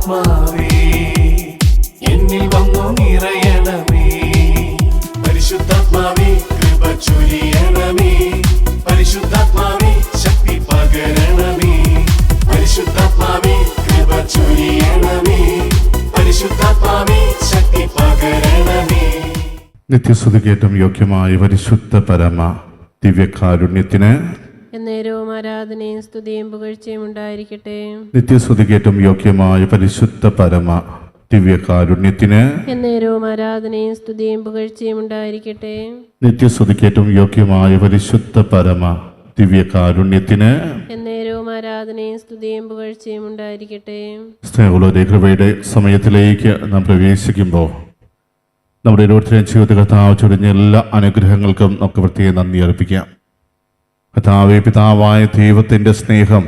പരിശുദ്ധാത്മാവേ എന്നിൽ വന്നു നിറയണമേ. പരിശുദ്ധാത്മാവേ കൃപ ചൊരിയണമേ. പരിശുദ്ധാത്മാവേ ശക്തി പകരണമേ. പരിശുദ്ധാത്മാവേ കൃപ ചൊരിയണമേ. പരിശുദ്ധാത്മാവേ ശക്തി പകരണമേ. നിത്യസ്തുതിക്കേറ്റം യോഗ്യമായ പരിശുദ്ധ പരമ ദിവ്യകാരുണ്യത്തിന് എന്നേരവും ആരാധനയും സ്തുതിയും പുകഴ്ചയും ഉണ്ടായിരിക്കട്ടെ. നിത്യസ്തുതിക്കേറ്റം യോഗ്യമായ പരിശുദ്ധ പരമ ദിവ്യകാരുണ്യത്തിന് എന്നേരവും ആരാധനയും സ്തുതിയും പുകഴ്ചയും ഉണ്ടായിരിക്കട്ടെ. നിത്യസ്തുതിക്കേറ്റം യോഗ്യമായ പരിശുദ്ധ പരമ ദിവ്യകാരുണ്യത്തിന് എന്നേരവും ആരാധനയും സ്തുതിയും പുകഴ്ചയും ഉണ്ടായിരിക്കട്ടെ. സ്നേഹമുള്ളവരെ, കൃപയുടെ സമയത്തിലേക്ക് നാം പ്രവേശിക്കുമ്പോൾ നമ്മുടെ ഓരോരുത്തരെയും ജീവിത കർത്താവ് ചൊരിഞ്ഞ എല്ലാ അനുഗ്രഹങ്ങൾക്കും നമുക്ക് പ്രത്യേകം നന്ദി അർപ്പിക്കാം. കർത്താവേ, പിതാവായ ദൈവത്തിൻ്റെ സ്നേഹം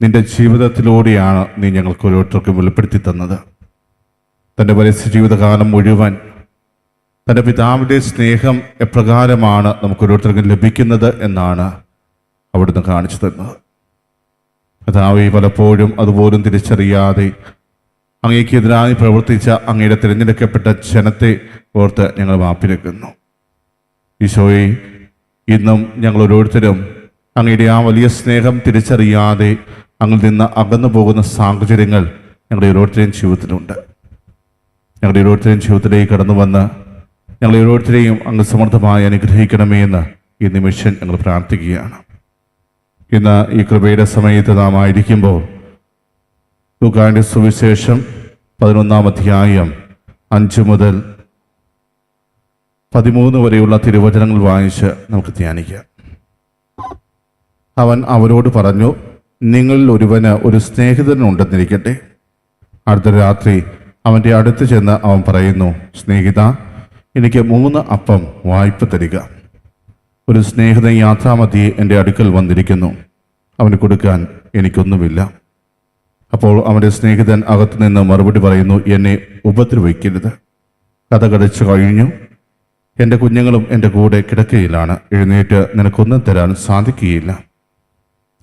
നിന്റെ ജീവിതത്തിലൂടെയാണ് നീ ഞങ്ങൾക്ക് ഓരോരുത്തർക്കും വെളിപ്പെടുത്തി തന്നത്. തൻ്റെ പരസ്യ ജീവിതകാലം മുഴുവൻ തൻ്റെ പിതാവിൻ്റെ സ്നേഹം എപ്രകാരമാണ് നമുക്ക് ഓരോരുത്തർക്കും ലഭിക്കുന്നത് എന്നാണ് അവിടുന്ന് കാണിച്ചു തന്നത്. കർത്താവേ, പലപ്പോഴും അതുപോലും തിരിച്ചറിയാതെ അങ്ങേക്കെതിരായി പ്രവർത്തിച്ച അങ്ങയുടെ തിരഞ്ഞെടുക്കപ്പെട്ട ജനത്തെ ഓർത്ത് ഞങ്ങൾ മാപ്പിരക്കുന്നു. ഈശോയെ, ഇന്നും ഞങ്ങൾ ഓരോരുത്തരും അങ്ങയുടെ ആ വലിയ സ്നേഹം തിരിച്ചറിയാതെ അങ്ങിൽ നിന്ന് അകന്നു പോകുന്ന സാഹചര്യങ്ങൾ ഞങ്ങളുടെ ഓരോരുത്തരെയും ജീവിതത്തിലുണ്ട്. ഞങ്ങളുടെ ഓരോരുത്തരെയും ജീവിതത്തിലേക്ക് കടന്നു വന്ന് ഞങ്ങളെ ഓരോരുത്തരെയും അങ്ങ് സമർത്ഥമായി അനുഗ്രഹിക്കണമേ എന്ന് ഈ നിമിഷം ഞങ്ങൾ പ്രാർത്ഥിക്കുകയാണ്. ഇന്ന് ഈ കൃപയുടെ സമയത്ത് നാം ആയിരിക്കുമ്പോൾ ലൂക്കായുടെ സുവിശേഷം 11-ാം അധ്യായം 5 മുതൽ 13 വരെയുള്ള തിരുവചനങ്ങൾ വായിച്ച് നമുക്ക് ധ്യാനിക്കാം. അവൻ അവരോട് പറഞ്ഞു, നിങ്ങളിൽ ഒരുവന് ഒരു സ്നേഹിതനുണ്ടെന്നിരിക്കട്ടെ. അടുത്ത രാത്രി അവൻ്റെ അടുത്ത് ചെന്ന് അവൻ പറയുന്നു, സ്നേഹിത, എനിക്ക് 3 അപ്പം വായ്പ തരിക. ഒരു സ്നേഹിതൻ യാത്രാമധ്യേ എൻ്റെ അടുക്കൽ വന്നിരിക്കുന്നു, അവന് കൊടുക്കാൻ എനിക്കൊന്നുമില്ല. അപ്പോൾ അവൻ്റെ സ്നേഹിതൻ അകത്തുനിന്ന് മറുപടി പറയുന്നു, എന്നെ ഉപദ്രവിക്കരുത്, കഥ കടച്ചു കഴിഞ്ഞു, എൻ്റെ കുഞ്ഞുങ്ങളും എൻ്റെ കൂടെ കിടക്കയിലാണ്, എഴുന്നേറ്റ് നിനക്കൊന്നും തരാൻ സാധിക്കുകയില്ല.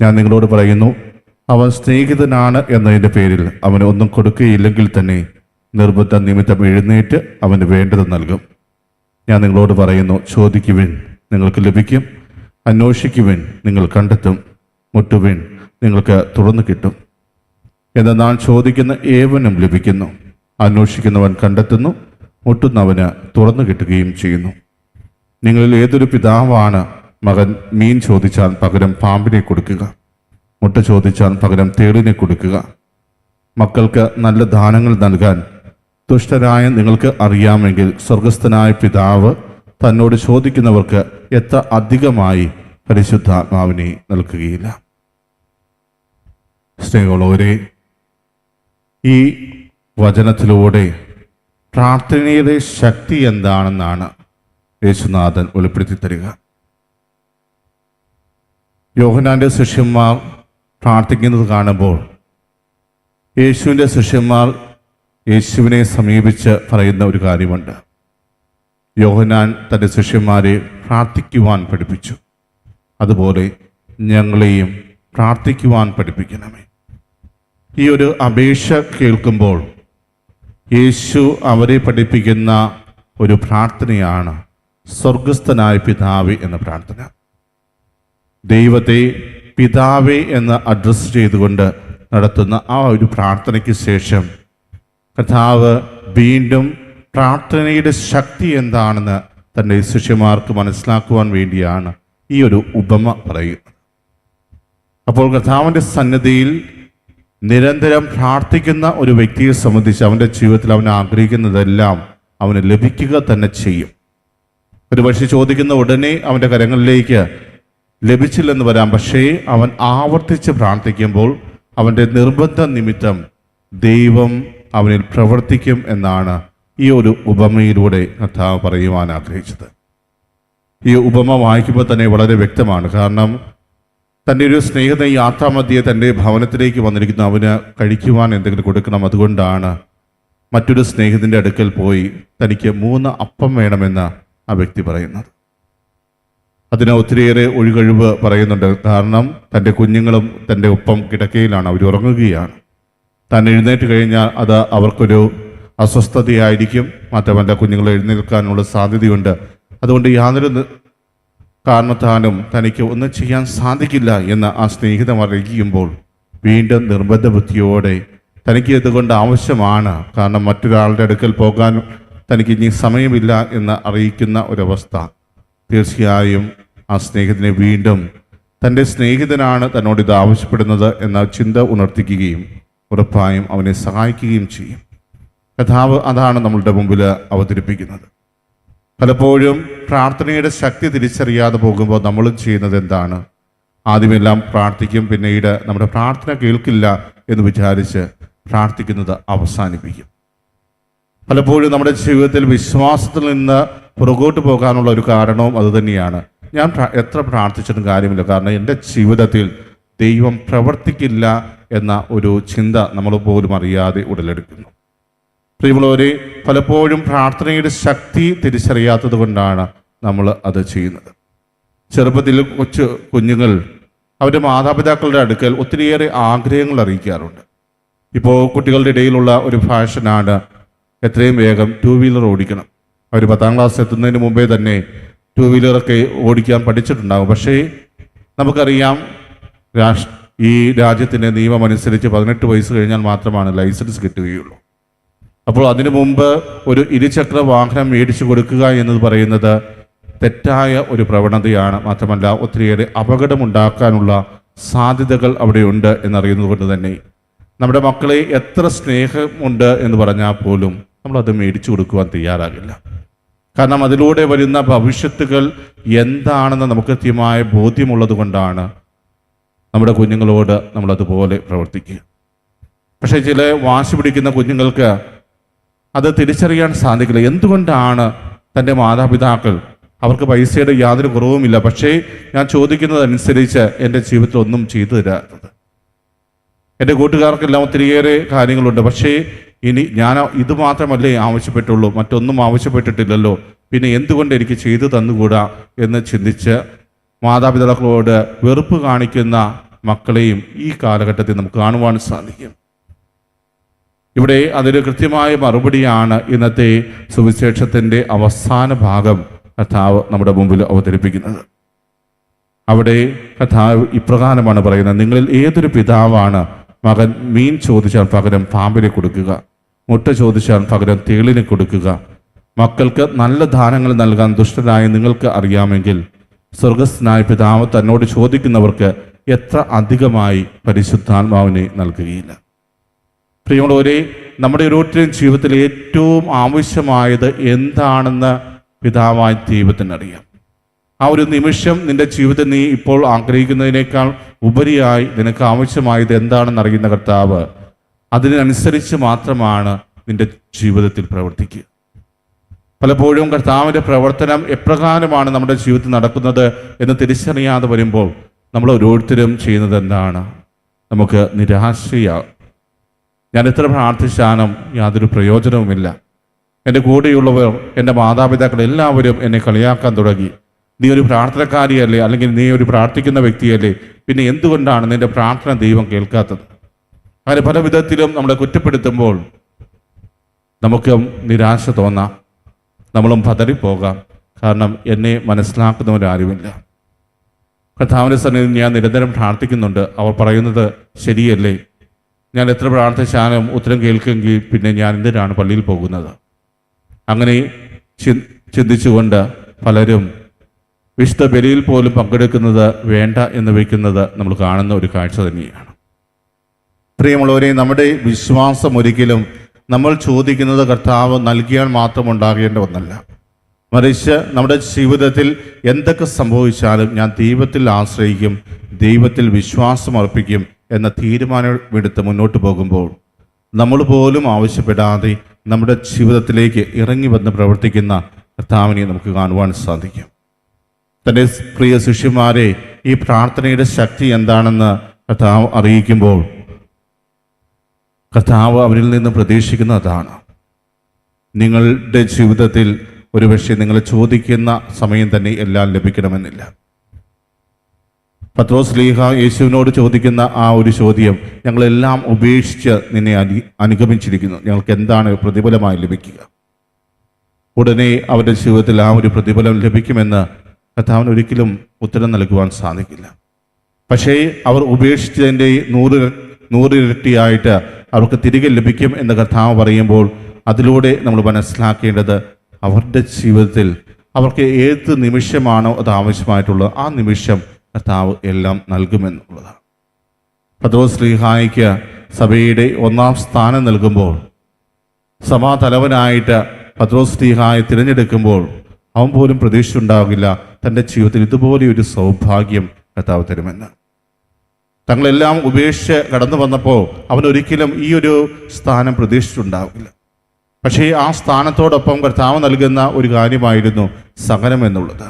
ഞാൻ നിങ്ങളോട് പറയുന്നു, അവൻ സ്നേഹിതനാണ് എന്നതിൻ്റെ പേരിൽ അവന് ഒന്നും കൊടുക്കുകയില്ലെങ്കിൽ തന്നെ നിർബന്ധ നിമിത്തം എഴുന്നേറ്റ് അവന് വേണ്ടത് നൽകും. ഞാൻ നിങ്ങളോട് പറയുന്നു, ചോദിക്കുവിൻ നിങ്ങൾക്ക് ലഭിക്കും, അന്വേഷിക്കുവിൻ നിങ്ങൾ കണ്ടെത്തും, മുട്ടുവിൻ നിങ്ങൾക്ക് തുറന്നു കിട്ടും. എന്നാൽ നാം ചോദിക്കുന്ന ഏവനും ലഭിക്കുന്നു, അന്വേഷിക്കുന്നവൻ കണ്ടെത്തുന്നു, മുട്ടുന്നവന് തുറന്നു കിട്ടുകയും ചെയ്യുന്നു. നിങ്ങളിൽ ഏതൊരു പിതാവാണ് മകൻ മീൻ ചോദിച്ചാൽ പകരം പാമ്പിനെ കൊടുക്കുക, മുട്ട ചോദിച്ചാൽ പകരം തേളിനെ കൊടുക്കുക? മക്കൾക്ക് നല്ല ദാനങ്ങൾ നൽകാൻ ദുഷ്ടരായ നിങ്ങൾക്ക് അറിയാമെങ്കിൽ സ്വർഗസ്ഥനായ പിതാവ് തന്നോട് ചോദിക്കുന്നവർക്ക് എത്ര അധികമായി പരിശുദ്ധാത്മാവിനെ നൽകുകയില്ല. സ്നേഹമുള്ളവരെ, ഈ വചനത്തിലൂടെ പ്രാർത്ഥനയുടെ ശക്തി എന്താണെന്നാണ് യേശുനാഥൻ വെളിപ്പെടുത്തി തരിക. യോഹന്നാന്റെ ശിഷ്യന്മാർ പ്രാർത്ഥിക്കുന്നത് കാണുമ്പോൾ യേശുവിൻ്റെ ശിഷ്യന്മാർ യേശുവിനെ സമീപിച്ച് പറയുന്ന ഒരു കാര്യമുണ്ട്. യോഹന്നാൻ തൻ്റെ ശിഷ്യന്മാരെ പ്രാർത്ഥിക്കുവാൻ പഠിപ്പിച്ചു, അതുപോലെ ഞങ്ങളെയും പ്രാർത്ഥിക്കുവാൻ പഠിപ്പിക്കണമേ. ഈ ഒരു അപേക്ഷ കേൾക്കുമ്പോൾ യേശു അവരെ പഠിപ്പിക്കുന്ന ഒരു പ്രാർത്ഥനയാണ് സ്വർഗസ്ഥനായ പിതാവേ എന്ന പ്രാർത്ഥന. ദൈവത്തെ പിതാവേ എന്ന് അഡ്രസ്സ് ചെയ്തുകൊണ്ട് നടത്തുന്ന ആ ഒരു പ്രാർത്ഥനയ്ക്ക് ശേഷം കർത്താവ് വീണ്ടും പ്രാർത്ഥനയുടെ ശക്തി എന്താണെന്ന് തൻ്റെ ശിഷ്യന്മാർക്ക് മനസ്സിലാക്കുവാൻ വേണ്ടിയാണ് ഈ ഒരു ഉപമ പറയുന്നത്. അപ്പോൾ കർത്താവിൻ്റെ സന്നിധിയിൽ നിരന്തരം പ്രാർത്ഥിക്കുന്ന ഒരു വ്യക്തിയെ സംബന്ധിച്ച് അവൻ്റെ ജീവിതത്തിൽ അവൻ ആഗ്രഹിക്കുന്നതെല്ലാം അവന് ലഭിക്കുക തന്നെ ചെയ്യും. ഒരു പക്ഷേ ചോദിക്കുന്ന ഉടനെ അവൻ്റെ കരങ്ങളിലേക്ക് ലഭിച്ചില്ലെന്ന് വരാം, പക്ഷേ അവൻ ആവർത്തിച്ച് പ്രാർത്ഥിക്കുമ്പോൾ അവൻ്റെ നിർബന്ധ നിമിത്തം ദൈവം അവനിൽ പ്രവർത്തിക്കും എന്നാണ് ഈ ഒരു ഉപമയിലൂടെ കർത്താവ് പറയുവാൻ ആഗ്രഹിച്ചത്. ഈ ഉപമ വായിക്കുമ്പോൾ തന്നെ വളരെ വ്യക്തമാണ്. കാരണം തൻ്റെ ഒരു സ്നേഹിതൻ യാത്രാമധ്യേ തൻ്റെ ഭവനത്തിലേക്ക് വന്നിരിക്കുന്നു, അവന് കഴിക്കുവാൻ എന്തെങ്കിലും കൊടുക്കണം. അതുകൊണ്ടാണ് മറ്റൊരു സ്നേഹിതൻ്റെ അടുക്കൽ പോയി തനിക്ക് 3 അപ്പം വേണമെന്ന് ആ വ്യക്തി പറയുന്നത്. അതിന് ഒത്തിരിയേറെ ഒഴികഴിവ് പറയുന്നുണ്ട്. കാരണം തൻ്റെ കുഞ്ഞുങ്ങളും തൻ്റെ ഒപ്പം കിടക്കയിലാണ്, അവർ ഉറങ്ങുകയാണ്. താൻ എഴുന്നേറ്റ് കഴിഞ്ഞാൽ അത് അവർക്കൊരു അസ്വസ്ഥതയായിരിക്കും. മാത്രമല്ല, കുഞ്ഞുങ്ങൾ എഴുന്നേൽക്കാനുള്ള സാധ്യതയുണ്ട്. അതുകൊണ്ട് യാതൊരു കാരണത്താലും തനിക്ക് ഒന്നും ചെയ്യാൻ സാധിക്കില്ല എന്ന് ആ സ്നേഹിതം അറിയിക്കുമ്പോൾ വീണ്ടും നിർബന്ധ ബുദ്ധിയോടെ തനിക്ക് ഇതുകൊണ്ട് ആവശ്യമാണ്, കാരണം മറ്റൊരാളുടെ അടുക്കൽ പോകാൻ തനിക്ക് ഇനി സമയമില്ല എന്ന് അറിയിക്കുന്ന ഒരവസ്ഥ, തീർച്ചയായും ആ സ്നേഹിതനെ വീണ്ടും തൻ്റെ സ്നേഹിതനാണ് തന്നോട് ഇത് ആവശ്യപ്പെടുന്നത് എന്ന ചിന്ത ഉണർത്തിക്കുകയും ഉറപ്പായും അവനെ സഹായിക്കുകയും ചെയ്യും. കഥാവ് അതാണ് നമ്മളുടെ മുമ്പിൽ അവതരിപ്പിക്കുന്നത്. പലപ്പോഴും പ്രാർത്ഥനയുടെ ശക്തി തിരിച്ചറിയാതെ പോകുമ്പോൾ നമ്മളും ചെയ്യുന്നത് എന്താണ്? ആദ്യമെല്ലാം പ്രാർത്ഥിക്കും, പിന്നീട് നമ്മുടെ പ്രാർത്ഥന കേൾക്കില്ല എന്ന് വിചാരിച്ച് പ്രാർത്ഥിക്കുന്നത് അവസാനിപ്പിക്കും. പലപ്പോഴും നമ്മുടെ ജീവിതത്തിൽ വിശ്വാസത്തിൽ നിന്ന് പുറകോട്ട് പോകാനുള്ള ഒരു കാരണവും അതുതന്നെയാണ്. ഞാൻ എത്ര പ്രാർത്ഥിച്ചിട്ടും കാര്യമില്ല, കാരണം എൻ്റെ ജീവിതത്തിൽ ദൈവം പ്രവർത്തിക്കില്ല എന്ന ഒരു ചിന്ത നമ്മൾ പോലും അറിയാതെ ഉടലെടുക്കുന്നു. പ്രിയമുള്ളവരെ, പലപ്പോഴും പ്രാർത്ഥനയുടെ ശക്തി തിരിച്ചറിയാത്തത് കൊണ്ടാണ് നമ്മൾ അത് ചെയ്യുന്നത്. ചെറുപ്പത്തിൽ കുഞ്ഞുങ്ങൾ അവരുടെ മാതാപിതാക്കളുടെ അടുക്കൽ ഒത്തിരിയേറെ ആഗ്രഹങ്ങൾ അറിയിക്കാറുണ്ട്. ഇപ്പോൾ കുട്ടികളുടെ ഇടയിലുള്ള ഒരു ഫാഷനാണ് എത്രയും വേഗം 2 വീലർ ഓടിക്കണം. അവർ 10ാം ക്ലാസ് എത്തുന്നതിന് മുമ്പേ തന്നെ 2 വീലറൊക്കെ ഓടിക്കാൻ പഠിച്ചിട്ടുണ്ടാകും. പക്ഷേ നമുക്കറിയാം, ഈ രാജ്യത്തിൻ്റെ നിയമമനുസരിച്ച് 18 വയസ്സ് കഴിഞ്ഞാൽ മാത്രമാണ് ലൈസൻസ് കിട്ടുകയുള്ളൂ. അപ്പോൾ അതിനു മുമ്പ് ഒരു ഇരുചക്ര വാഹനം മേടിച്ചു കൊടുക്കുക എന്നത് പറയുന്നത് തെറ്റായ ഒരു പ്രവണതയാണ്. മാത്രമല്ല, ഒത്തിരിയേറെ അപകടമുണ്ടാക്കാനുള്ള സാധ്യതകൾ അവിടെയുണ്ട് എന്നറിയുന്നത് കൊണ്ട് തന്നെ നമ്മുടെ മക്കളെ എത്ര സ്നേഹമുണ്ട് എന്ന് പറഞ്ഞാൽ പോലും നമ്മളത് മേടിച്ചു കൊടുക്കുവാൻ തയ്യാറാകില്ല. കാരണം അതിലൂടെ വരുന്ന ഭവിഷ്യത്തുകൾ എന്താണെന്ന് നമുക്ക് കൃത്യമായ ബോധ്യമുള്ളത് കൊണ്ടാണ് നമ്മുടെ കുഞ്ഞുങ്ങളോട് നമ്മളതുപോലെ പ്രവർത്തിക്കുക. പക്ഷേ ചില വാശി പിടിക്കുന്ന കുഞ്ഞുങ്ങൾക്ക് അത് തിരിച്ചറിയാൻ സാധിക്കില്ല. എന്തുകൊണ്ടാണ് തൻ്റെ മാതാപിതാക്കൾ, അവർക്ക് പൈസയുടെ യാതൊരു കുറവുമില്ല, പക്ഷേ ഞാൻ ചോദിക്കുന്നതനുസരിച്ച് എൻ്റെ ജീവിതത്തിൽ ഒന്നും ചെയ്തു തരാത്തത്? എൻ്റെ കൂട്ടുകാർക്കെല്ലാം ഒത്തിരിയേറെ കാര്യങ്ങളുണ്ട്, പക്ഷേ ഇനി ഞാൻ ഇത് മാത്രമല്ലേ ആവശ്യപ്പെട്ടുള്ളൂ, മറ്റൊന്നും ആവശ്യപ്പെട്ടിട്ടില്ലല്ലോ, പിന്നെ എന്തുകൊണ്ട് എനിക്ക് ചെയ്തു തന്നുകൂടാ എന്ന് ചിന്തിച്ച് മാതാപിതാക്കളോട് വെറുപ്പ് കാണിക്കുന്ന മക്കളെയും ഈ കാലഘട്ടത്തിൽ നമുക്ക് കാണുവാൻ സാധിക്കും. ഇവിടെ അതൊരു കൃത്യമായ മറുപടിയാണ് ഇന്നത്തെ സുവിശേഷത്തിൻ്റെ അവസാന ഭാഗം കർത്താവ് നമ്മുടെ മുമ്പിൽ അവതരിപ്പിക്കുന്നത്. അവിടെ കർത്താവ് ഇപ്രകാരമാണ് പറയുന്നത്: നിങ്ങളിൽ ഏതൊരു പിതാവാണ് മകൻ മീൻ ചോദിച്ചാൽ പകരം പാമ്പിനെ കൊടുക്കുക, മുട്ട ചോദിച്ചാൽ പകരം തേളിനെ കൊടുക്കുക? മക്കൾക്ക് നല്ല ദാനങ്ങൾ നൽകാൻ ദുഷ്ടരായ നിങ്ങൾക്ക് അറിയാമെങ്കിൽ സ്വർഗസ്ഥനായ പിതാവ് തന്നോട് ചോദിക്കുന്നവർക്ക് എത്ര അധികമായി പരിശുദ്ധാത്മാവിനെ നൽകുകയില്ല. പ്രിയമുള്ളവരെ, നമ്മുടെ ഓരോരുത്തരുടെയും ജീവിതത്തിൽ ഏറ്റവും ആവശ്യമായത് എന്താണെന്ന് പിതാവായ ദൈവത്തിനറിയാം. ആ ഒരു നിമിഷം നിന്റെ ജീവിതത്തിൽ നീ ഇപ്പോൾ ആഗ്രഹിക്കുന്നതിനേക്കാൾ ഉപരിയായി നിനക്ക് ആവശ്യമായത് എന്താണെന്ന് അറിയുന്ന കർത്താവ് അതിനനുസരിച്ച് മാത്രമാണ് നിന്റെ ജീവിതത്തിൽ പ്രവർത്തിക്കുക. പലപ്പോഴും കർത്താവിൻ്റെ പ്രവർത്തനം എപ്രകാരമാണ് നമ്മുടെ ജീവിതത്തിൽ നടക്കുന്നത് എന്ന് തിരിച്ചറിയാതെ വരുമ്പോൾ നമ്മൾ ഓരോരുത്തരും ചെയ്യുന്നത് എന്താണ്? നമുക്ക് നിരാശയാകും. ഞാൻ എത്ര പ്രാർത്ഥിച്ചാലും യാതൊരു പ്രയോജനവുമില്ല. എൻ്റെ കൂടെയുള്ളവർ, എൻ്റെ മാതാപിതാക്കൾ എല്ലാവരും എന്നെ കളിയാക്കാൻ തുടങ്ങി. നീ ഒരു പ്രാർത്ഥനക്കാരിയല്ലേ, അല്ലെങ്കിൽ നീ ഒരു പ്രാർത്ഥിക്കുന്ന വ്യക്തിയല്ലേ, പിന്നെ എന്തുകൊണ്ടാണ് നിൻ്റെ പ്രാർത്ഥന ദൈവം കേൾക്കാത്തത്? അങ്ങനെ പല വിധത്തിലും നമ്മളെ കുറ്റപ്പെടുത്തുമ്പോൾ നമുക്ക് നിരാശ തോന്നാം, നമ്മളും പതറിപ്പോകാം. കാരണം എന്നെ മനസ്സിലാക്കുന്നവരാരുമില്ല. കർത്താവിൻ്റെ സന്നിധിയിൽ ഞാൻ നിരന്തരം പ്രാർത്ഥിക്കുന്നുണ്ട്. അവർ പറയുന്നത് ശരിയല്ലേ? ഞാൻ എത്ര പ്രാർത്ഥിച്ചാലും ഉത്തരം കേൾക്കുമെങ്കിൽ പിന്നെ ഞാൻ എന്തിനാണ് പള്ളിയിൽ പോകുന്നത്? അങ്ങനെ ചിന്തിച്ചുകൊണ്ട് പലരും വിശുദ്ധ ബലിയിൽ പോലും പങ്കെടുക്കുന്നത് വേണ്ട എന്ന് വയ്ക്കുന്നത് നമ്മൾ കാണുന്ന ഒരു കാഴ്ച തന്നെയാണ്. പ്രിയമുള്ളവരെ, നമ്മുടെ വിശ്വാസം ഒരിക്കലും നമ്മൾ ചോദിക്കുന്നത് കർത്താവ് നൽകിയാൽ മാത്രം ഉണ്ടാകേണ്ട ഒന്നല്ല. മറിച്ച് നമ്മുടെ ജീവിതത്തിൽ എന്തൊക്കെ സംഭവിച്ചാലും ഞാൻ ദൈവത്തിൽ ആശ്രയിക്കും, ദൈവത്തിൽ വിശ്വാസം അർപ്പിക്കും എന്ന തീരുമാനമെടുത്ത് മുന്നോട്ട് പോകുമ്പോൾ നമ്മൾ പോലും ആവശ്യപ്പെടാതെ നമ്മുടെ ജീവിതത്തിലേക്ക് ഇറങ്ങി വന്ന് പ്രവർത്തിക്കുന്ന കർത്താവിനെ നമുക്ക് കാണുവാൻ സാധിക്കും. തൻ്റെ പ്രിയ ശിഷ്യന്മാരെ ഈ പ്രാർത്ഥനയുടെ ശക്തി എന്താണെന്ന് കർത്താവ് അറിയിക്കുമ്പോൾ കർത്താവ് അവരിൽ നിന്ന് പ്രതീക്ഷിക്കുന്നതാണ്. നിങ്ങളുടെ ജീവിതത്തിൽ ഒരുപക്ഷെ നിങ്ങൾ ചോദിക്കുന്ന സമയം തന്നെ എല്ലാം ലഭിക്കണമെന്നില്ല. പത്രോസ് ശ്ലീഹ യേശുവിനോട് ചോദിക്കുന്ന ആ ഒരു ചോദ്യം, ഞങ്ങളെല്ലാം ഉപേക്ഷിച്ച് നിന്നെ അനുഗമിച്ചിരിക്കുന്നു, ഞങ്ങൾക്ക് എന്താണ് പ്രതിഫലമായി ലഭിക്കുക? ഉടനെ അവരുടെ ജീവിതത്തിൽ ആ ഒരു പ്രതിഫലം ലഭിക്കുമെന്ന് കർത്താവിന് ഒരിക്കലും ഉത്തരം നൽകുവാൻ സാധിക്കില്ല. പക്ഷേ അവർ ഉപേക്ഷിച്ചതിൻ്റെ നൂറിരട്ടിയായിട്ട് അവർക്ക് തിരികെ ലഭിക്കും എന്ന് കർത്താവ് പറയുമ്പോൾ അതിലൂടെ നമ്മൾ മനസ്സിലാക്കേണ്ടത് അവരുടെ ജീവിതത്തിൽ അവർക്ക് ഏത് നിമിഷമാണോ അത് ആവശ്യമായിട്ടുള്ളത് ആ നിമിഷം കർത്താവ് എല്ലാം നൽകുമെന്നുള്ളതാണ്. പത്രോസ് ശ്ലീഹായ്ക്ക് സഭയുടെ 1-ാം സ്ഥാനം നൽകുമ്പോൾ, സഭാതലവനായിട്ട് പത്രോസ് ശ്ലീഹായെ തിരഞ്ഞെടുക്കുമ്പോൾ അവൻ പോലും പ്രതീക്ഷിച്ചുണ്ടാകില്ല തൻ്റെ ജീവിതത്തിൽ ഇതുപോലെ ഒരു സൗഭാഗ്യം കർത്താവ് തരുമെന്ന്. തങ്ങളെല്ലാം ഉപേക്ഷിച്ച് കടന്നു വന്നപ്പോൾ അവനൊരിക്കലും ഈ ഒരു സ്ഥാനം പ്രതീക്ഷിച്ചിട്ടുണ്ടാവില്ല. പക്ഷേ ആ സ്ഥാനത്തോടൊപ്പം കർത്താവ് നൽകുന്ന ഒരു കാര്യമായിരുന്നു സഹനം എന്നുള്ളത്.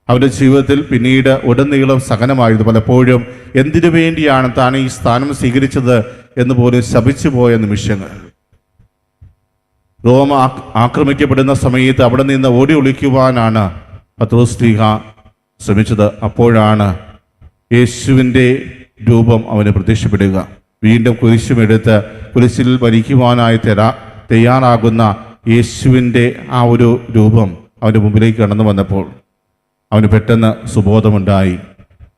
അവൻ്റെ ജീവിതത്തിൽ പിന്നീട് ഉടനീളം സഹനമായിരുന്നു. പലപ്പോഴും എന്തിനു വേണ്ടിയാണ് താൻ ഈ സ്ഥാനം സ്വീകരിച്ചത് എന്ന് പോലും ശപിച്ചു പോയ നിമിഷങ്ങൾ. റോമ ആക്രമിക്കപ്പെടുന്ന സമയത്ത് അവിടെ നിന്ന് ഓടി ഒളിക്കുവാനാണ് പത്രോസ് ശ്ലീഹ ശ്രമിച്ചത്. അപ്പോഴാണ് യേശുവിൻ്റെ രൂപം അവന് പ്രത്യക്ഷപ്പെടുക. വീണ്ടും കുരിശുമെടുത്ത് കുരിശിൽ മരിക്കുവാനായി തയ്യാറാകുന്ന യേശുവിൻ്റെ ആ ഒരു രൂപം അവൻ്റെ മുമ്പിലേക്ക് കടന്നു വന്നപ്പോൾ അവന് പെട്ടെന്ന് സുബോധമുണ്ടായി.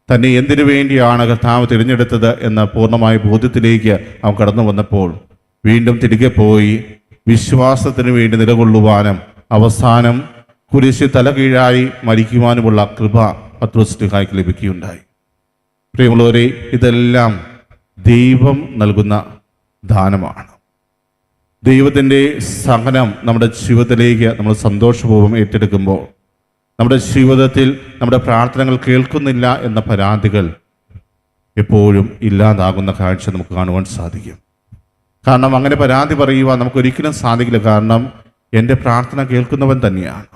തന്നെ എന്തിനു വേണ്ടിയാണ് കർത്താവ് തിരഞ്ഞെടുത്തത് എന്ന പൂർണ്ണമായ ബോധ്യത്തിലേക്ക് അവൻ കടന്നു വന്നപ്പോൾ വീണ്ടും തിരികെ പോയി വിശ്വാസത്തിന് വേണ്ടി നിലകൊള്ളുവാനും അവസാനം കുരിശിൽ തലകീഴായി മരിക്കുവാനുമുള്ള കൃപ പത്രോസ് ശ്ലീഹായ്ക്ക് ലഭിക്കുകയുണ്ടായി. പ്രിയമുള്ളവരെ, ഇതെല്ലാം ദൈവം നൽകുന്ന ദാനമാണ്. ദൈവത്തിൻ്റെ സഹനം നമ്മുടെ ജീവിതത്തിലേക്ക് നമ്മൾ സന്തോഷപൂർവ്വം ഏറ്റെടുക്കുമ്പോൾ നമ്മുടെ ജീവിതത്തിൽ നമ്മുടെ പ്രാർത്ഥനകൾ കേൾക്കുന്നില്ല എന്ന പരാതികൾ എപ്പോഴും ഇല്ലാതാകുന്ന കാഴ്ച നമുക്ക് കാണുവാൻ സാധിക്കും. കാരണം അങ്ങനെ പരാതി പറയുവാൻ നമുക്കൊരിക്കലും സാധിക്കില്ല. കാരണം എൻ്റെ പ്രാർത്ഥന കേൾക്കുന്നവൻ തന്നെയാണ്.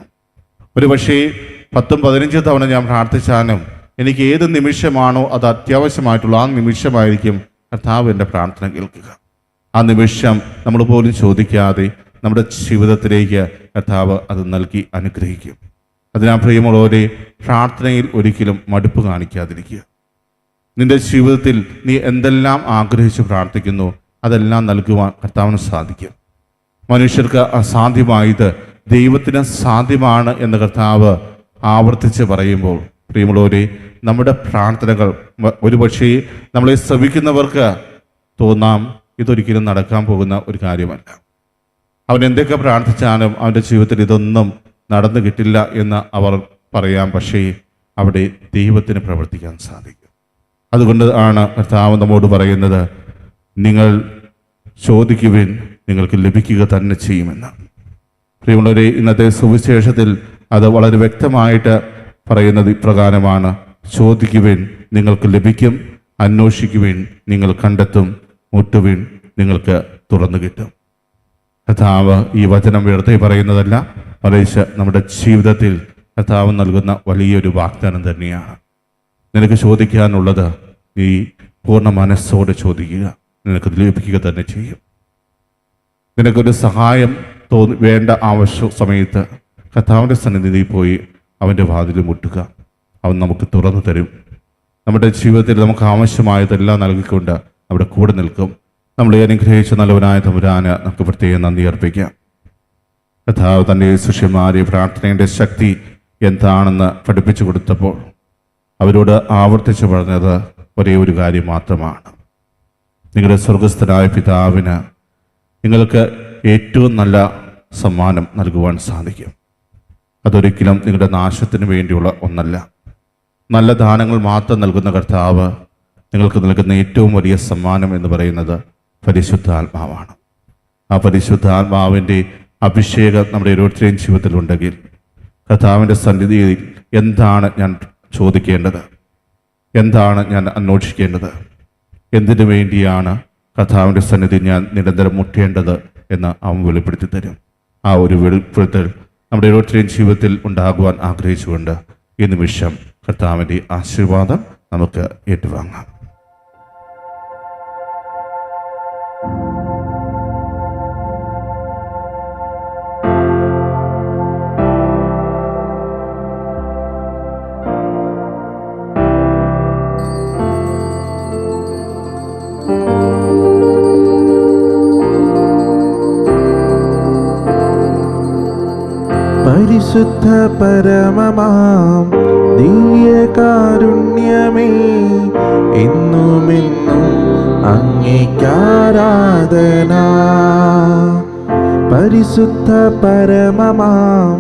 ഒരു പക്ഷേ 10-15 തവണ ഞാൻ പ്രാർത്ഥിച്ചാലും എനിക്ക് ഏത് നിമിഷമാണോ അത് അത്യാവശ്യമായിട്ടുള്ള ആ നിമിഷമായിരിക്കും കർത്താവ് എൻ്റെ പ്രാർത്ഥന കേൾക്കുക. ആ നിമിഷം നമ്മൾ പോലും ചോദിക്കാതെ നമ്മുടെ ജീവിതത്തിലേക്ക് കർത്താവ് അത് നൽകി അനുഗ്രഹിക്കും. അതിനാൽ പ്രിയമുള്ളവരെ, പ്രാർത്ഥനയിൽ ഒരിക്കലും മടുപ്പ് കാണിക്കാതിരിക്കുക. നിന്റെ ജീവിതത്തിൽ നീ എന്തെല്ലാം ആഗ്രഹിച്ച് പ്രാർത്ഥിക്കുന്നു അതെല്ലാം നൽകുവാൻ കർത്താവിന് സാധിക്കും. മനുഷ്യർക്ക് അസാധ്യമായത് ദൈവത്തിന് സാധ്യമാണ് എന്ന് കർത്താവ് ആവർത്തിച്ച് പറയുമ്പോൾ പ്രിയമുള്ളവരെ, നമ്മുടെ പ്രാർത്ഥനകൾ ഒരുപക്ഷേ നമ്മളെ ശ്രമിക്കുന്നവർക്ക് തോന്നാം ഇതൊരിക്കലും നടക്കാൻ പോകുന്ന ഒരു കാര്യമല്ല. അവൻ എന്തൊക്കെ പ്രാർത്ഥിച്ചാലും അവൻ്റെ ജീവിതത്തിൽ ഇതൊന്നും നടന്നു കിട്ടില്ല എന്ന് അവർ പറയാം. പക്ഷേ അവിടെ ദൈവത്തിന് പ്രവർത്തിക്കാൻ സാധിക്കും. അതുകൊണ്ട് ആണ് കർത്താവ് നമ്മോട് പറയുന്നത്, നിങ്ങൾ ചോദിക്കുവിൻ നിങ്ങൾക്ക് ലഭിക്കുക തന്നെ ചെയ്യുമെന്ന്. പ്രിയമുള്ളവരെ, ഇന്നത്തെ സുവിശേഷത്തിൽ അത് വളരെ വ്യക്തമായിട്ട് പറയുന്നത് ഇപ്രകാരമാണ്: ചോദിക്കുവിൻ നിങ്ങൾക്ക് ലഭിക്കും, അന്വേഷിക്കുവിൻ നിങ്ങൾ കണ്ടെത്തും, മുട്ടുവിൻ നിങ്ങൾക്ക് തുറന്നു കിട്ടും. കർത്താവ് ഈ വചനം വെറുതെ പറയുന്നതല്ല, മറിച്ച് നമ്മുടെ ജീവിതത്തിൽ കർത്താവ് നൽകുന്ന വലിയൊരു വാഗ്ദാനം തന്നെയാണ്. നിനക്ക് ചോദിക്കാനുള്ളത് നീ പൂർണ്ണ മനസ്സോടെ ചോദിക്കുക, നിനക്ക് ലഭിക്കുക തന്നെ ചെയ്യും. നിനക്കൊരു സഹായം വേണ്ട ആവശ്യ സമയത്ത് കർത്താവിൻ്റെ സന്നിധിയിൽ പോയി അവൻ്റെ വാതിൽ മുട്ടുക, അവൻ നമുക്ക് തുറന്നു തരും. നമ്മുടെ ജീവിതത്തിൽ നമുക്ക് ആവശ്യമായതെല്ലാം നൽകിക്കൊണ്ട് അവിടെ കൂടെ നിൽക്കും. നമ്മളെ അനുഗ്രഹിച്ച നല്ലവനായ തമ്പുരാന് നമുക്ക് പ്രത്യേകം നന്ദി അർപ്പിക്കാം. കർത്താവ് തൻ്റെ ശിഷ്യന്മാരെ പ്രാർത്ഥനയുടെ ശക്തി എന്താണെന്ന് പഠിപ്പിച്ചു കൊടുത്തപ്പോൾ അവരോട് ആവർത്തിച്ച് പറഞ്ഞത് ഒരേ ഒരു കാര്യം മാത്രമാണ്: നിങ്ങളുടെ സ്വർഗസ്ഥനായ പിതാവിന് നിങ്ങൾക്ക് ഏറ്റവും നല്ല സമ്മാനം നൽകുവാൻ സാധിക്കും. അതൊരിക്കലും നിങ്ങളുടെ നാശത്തിന് വേണ്ടിയുള്ള ഒന്നല്ല. നല്ല ദാനങ്ങൾ മാത്രം നൽകുന്ന കർത്താവ് നിങ്ങൾക്ക് നൽകുന്ന ഏറ്റവും വലിയ സമ്മാനം എന്ന് പറയുന്നത് പരിശുദ്ധാത്മാവാണ്. ആ പരിശുദ്ധാത്മാവിൻ്റെ അഭിഷേകം നമ്മുടെ ഓരോരുത്തരുടെയും ജീവിതത്തിലുണ്ടെങ്കിൽ കർത്താവിൻ്റെ സന്നിധിയിൽ എന്താണ് ഞാൻ ചോദിക്കേണ്ടത്, എന്താണ് ഞാൻ അന്വേഷിക്കേണ്ടത്, എന്തിനു വേണ്ടിയാണ് കർത്താവിൻ്റെ സന്നിധി ഞാൻ നിരന്തരം മുട്ടേണ്ടത് എന്ന് അവൻ വെളിപ്പെടുത്തി തരും. ആ ഒരു വെളിപ്പെടുത്തൽ നമ്മുടെ ഓരോരുത്തരുടെയും ജീവിതത്തിൽ ഉണ്ടാകുവാൻ ആഗ്രഹിച്ചുകൊണ്ട് ഈ നിമിഷം കർത്താവിൻ്റെ ആശീർവാദം നമുക്ക് ഏറ്റുവാങ്ങാം. പരിശുദ്ധ പരമമാം ദിവ്യകാരുണ്യമേ, എന്നുമെന്നും അങ്ങേക്കാരാധന. പരിശുദ്ധ പരമമാം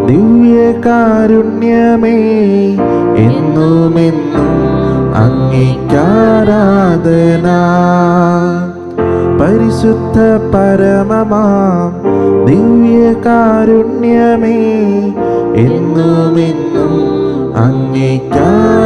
ദിവ്യകാരുണ്യമേ, എന്നുമെന്നും അങ്ങേക്കാരാധന. പരിശുദ്ധ പരമമാം ദിവ്യകാരുണ്യമേ, എന്നുമെന്നും അങ്ങേക്കാരാധന.